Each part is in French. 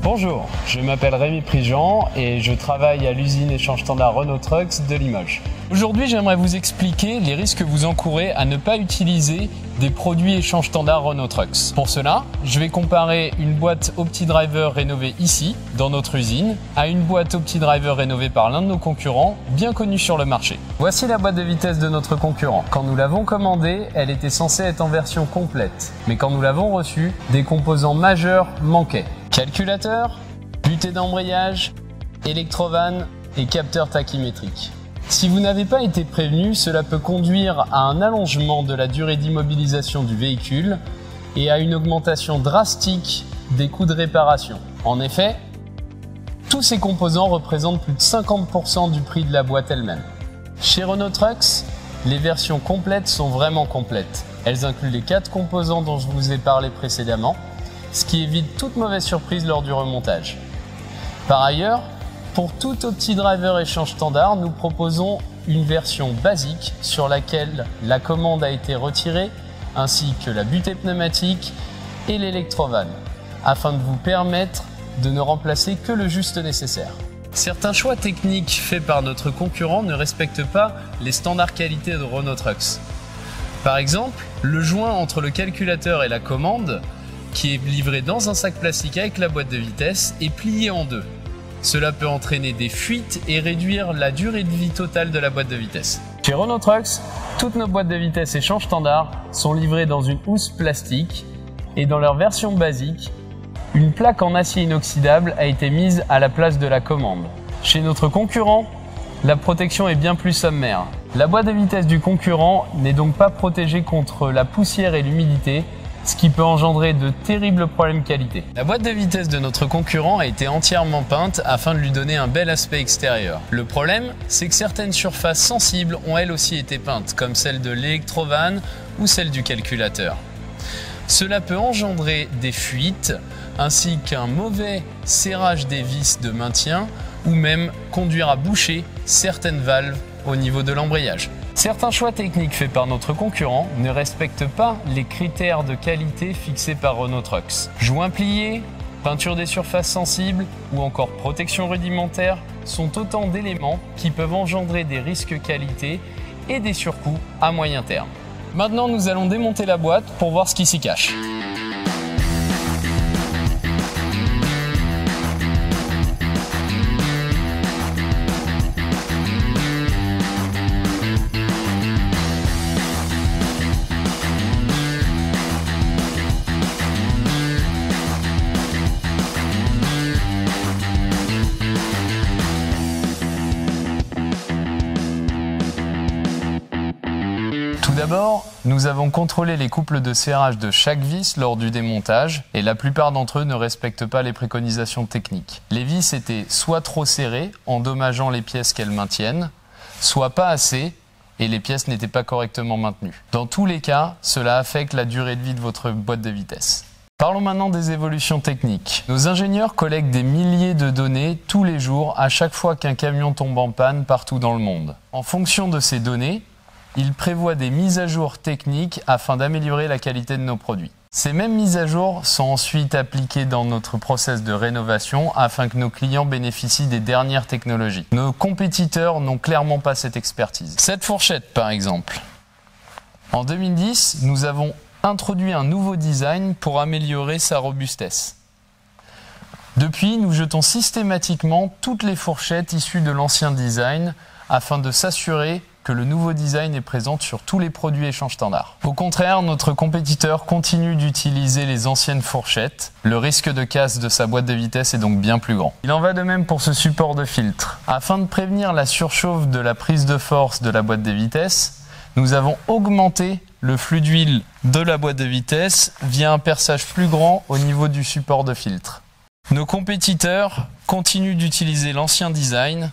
Bonjour, je m'appelle Rémi Prigent et je travaille à l'usine échange standard Renault Trucks de Limoges. Aujourd'hui, j'aimerais vous expliquer les risques que vous encourez à ne pas utiliser des produits échange standard Renault Trucks. Pour cela, je vais comparer une boîte OptiDriver rénovée ici, dans notre usine, à une boîte OptiDriver rénovée par l'un de nos concurrents, bien connu sur le marché. Voici la boîte de vitesse de notre concurrent. Quand nous l'avons commandée, elle était censée être en version complète. Mais quand nous l'avons reçue, des composants majeurs manquaient. Calculateur, butée d'embrayage, électrovanne et capteur tachymétrique. Si vous n'avez pas été prévenu, cela peut conduire à un allongement de la durée d'immobilisation du véhicule et à une augmentation drastique des coûts de réparation. En effet, tous ces composants représentent plus de 50% du prix de la boîte elle-même. Chez Renault Trucks, les versions complètes sont vraiment complètes. Elles incluent les 4 composants dont je vous ai parlé précédemment, ce qui évite toute mauvaise surprise lors du remontage. Par ailleurs, pour tout OptiDriver échange standard, nous proposons une version basique sur laquelle la commande a été retirée, ainsi que la butée pneumatique et l'électrovanne, afin de vous permettre de ne remplacer que le juste nécessaire. Certains choix techniques faits par notre concurrent ne respectent pas les standards qualité de Renault Trucks. Par exemple, le joint entre le calculateur et la commande, qui est livré dans un sac plastique avec la boîte de vitesse, est plié en deux. Cela peut entraîner des fuites et réduire la durée de vie totale de la boîte de vitesse. Chez Renault Trucks, toutes nos boîtes de vitesse échange standard sont livrées dans une housse plastique et dans leur version basique, une plaque en acier inoxydable a été mise à la place de la commande. Chez notre concurrent, la protection est bien plus sommaire. La boîte de vitesse du concurrent n'est donc pas protégée contre la poussière et l'humidité, ce qui peut engendrer de terribles problèmes qualité. La boîte de vitesse de notre concurrent a été entièrement peinte afin de lui donner un bel aspect extérieur. Le problème, c'est que certaines surfaces sensibles ont elles aussi été peintes, comme celle de l'électrovanne ou celle du calculateur. Cela peut engendrer des fuites, ainsi qu'un mauvais serrage des vis de maintien, ou même conduire à boucher certaines valves au niveau de l'embrayage. Certains choix techniques faits par notre concurrent ne respectent pas les critères de qualité fixés par Renault Trucks. Joints pliés, peinture des surfaces sensibles ou encore protection rudimentaire sont autant d'éléments qui peuvent engendrer des risques qualité et des surcoûts à moyen terme. Maintenant, nous allons démonter la boîte pour voir ce qui s'y cache. Tout d'abord, nous avons contrôlé les couples de serrage de chaque vis lors du démontage et la plupart d'entre eux ne respectent pas les préconisations techniques. Les vis étaient soit trop serrées, endommageant les pièces qu'elles maintiennent, soit pas assez et les pièces n'étaient pas correctement maintenues. Dans tous les cas, cela affecte la durée de vie de votre boîte de vitesse. Parlons maintenant des évolutions techniques. Nos ingénieurs collectent des milliers de données tous les jours à chaque fois qu'un camion tombe en panne partout dans le monde. En fonction de ces données, il prévoit des mises à jour techniques afin d'améliorer la qualité de nos produits. Ces mêmes mises à jour sont ensuite appliquées dans notre process de rénovation afin que nos clients bénéficient des dernières technologies. Nos compétiteurs n'ont clairement pas cette expertise. Cette fourchette par exemple. En 2010, nous avons introduit un nouveau design pour améliorer sa robustesse. Depuis, nous jetons systématiquement toutes les fourchettes issues de l'ancien design afin de s'assurer que le nouveau design est présent sur tous les produits échange standard. Au contraire, notre compétiteur continue d'utiliser les anciennes fourchettes. Le risque de casse de sa boîte de vitesse est donc bien plus grand. Il en va de même pour ce support de filtre. Afin de prévenir la surchauffe de la prise de force de la boîte de vitesse, nous avons augmenté le flux d'huile de la boîte de vitesse via un perçage plus grand au niveau du support de filtre. Nos compétiteurs continuent d'utiliser l'ancien design,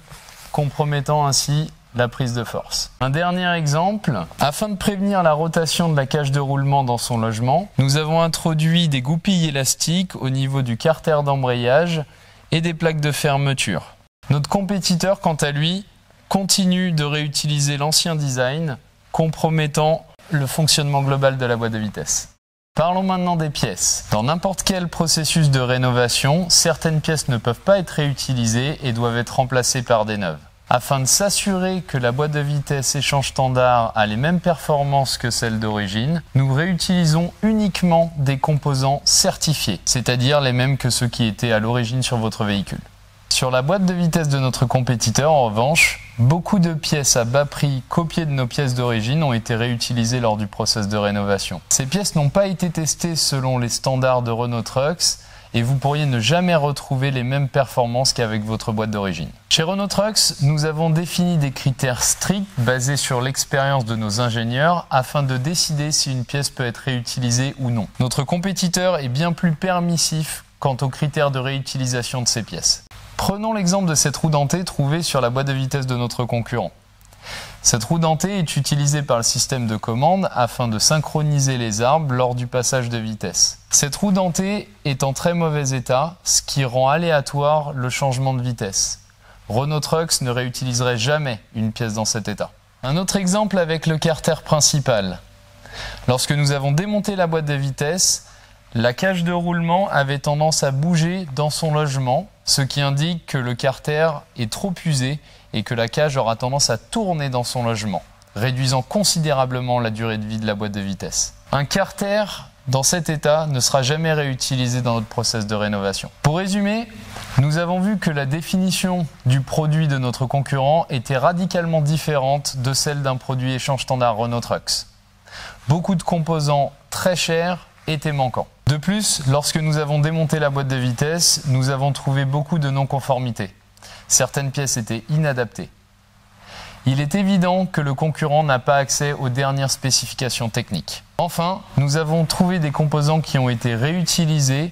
compromettant ainsi la prise de force. Un dernier exemple, afin de prévenir la rotation de la cage de roulement dans son logement, nous avons introduit des goupilles élastiques au niveau du carter d'embrayage et des plaques de fermeture. Notre compétiteur, quant à lui, continue de réutiliser l'ancien design, compromettant le fonctionnement global de la boîte de vitesse. Parlons maintenant des pièces. Dans n'importe quel processus de rénovation, certaines pièces ne peuvent pas être réutilisées et doivent être remplacées par des neuves. Afin de s'assurer que la boîte de vitesse échange standard a les mêmes performances que celle d'origine, nous réutilisons uniquement des composants certifiés, c'est-à-dire les mêmes que ceux qui étaient à l'origine sur votre véhicule. Sur la boîte de vitesse de notre compétiteur, en revanche, beaucoup de pièces à bas prix copiées de nos pièces d'origine ont été réutilisées lors du process de rénovation. Ces pièces n'ont pas été testées selon les standards de Renault Trucks et vous pourriez ne jamais retrouver les mêmes performances qu'avec votre boîte d'origine. Chez Renault Trucks, nous avons défini des critères stricts basés sur l'expérience de nos ingénieurs afin de décider si une pièce peut être réutilisée ou non. Notre compétiteur est bien plus permissif quant aux critères de réutilisation de ces pièces. Prenons l'exemple de cette roue dentée trouvée sur la boîte de vitesse de notre concurrent. Cette roue dentée est utilisée par le système de commande afin de synchroniser les arbres lors du passage de vitesse. Cette roue dentée est en très mauvais état, ce qui rend aléatoire le changement de vitesse. Renault Trucks ne réutiliserait jamais une pièce dans cet état. Un autre exemple avec le carter principal. Lorsque nous avons démonté la boîte de vitesse, la cage de roulement avait tendance à bouger dans son logement, ce qui indique que le carter est trop usé et que la cage aura tendance à tourner dans son logement, réduisant considérablement la durée de vie de la boîte de vitesse. Un carter dans cet état ne sera jamais réutilisé dans notre process de rénovation. Pour résumer, nous avons vu que la définition du produit de notre concurrent était radicalement différente de celle d'un produit échange standard Renault Trucks. Beaucoup de composants très chers étaient manquants. De plus, lorsque nous avons démonté la boîte de vitesse, nous avons trouvé beaucoup de non-conformités. Certaines pièces étaient inadaptées. Il est évident que le concurrent n'a pas accès aux dernières spécifications techniques. Enfin, nous avons trouvé des composants qui ont été réutilisés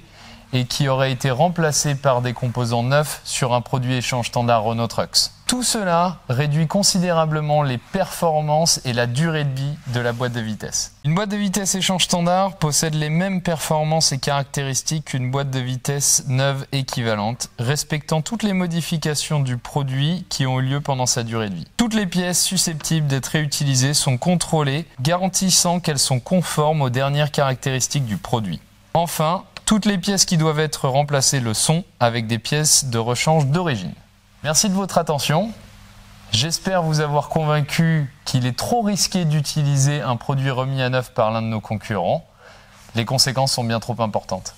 et qui auraient été remplacés par des composants neufs sur un produit échange standard Renault Trucks. Tout cela réduit considérablement les performances et la durée de vie de la boîte de vitesse. Une boîte de vitesse échange standard possède les mêmes performances et caractéristiques qu'une boîte de vitesse neuve équivalente, respectant toutes les modifications du produit qui ont eu lieu pendant sa durée de vie. Toutes les pièces susceptibles d'être réutilisées sont contrôlées, garantissant qu'elles sont conformes aux dernières caractéristiques du produit. Enfin, toutes les pièces qui doivent être remplacées le sont avec des pièces de rechange d'origine. Merci de votre attention. J'espère vous avoir convaincu qu'il est trop risqué d'utiliser un produit remis à neuf par l'un de nos concurrents. Les conséquences sont bien trop importantes.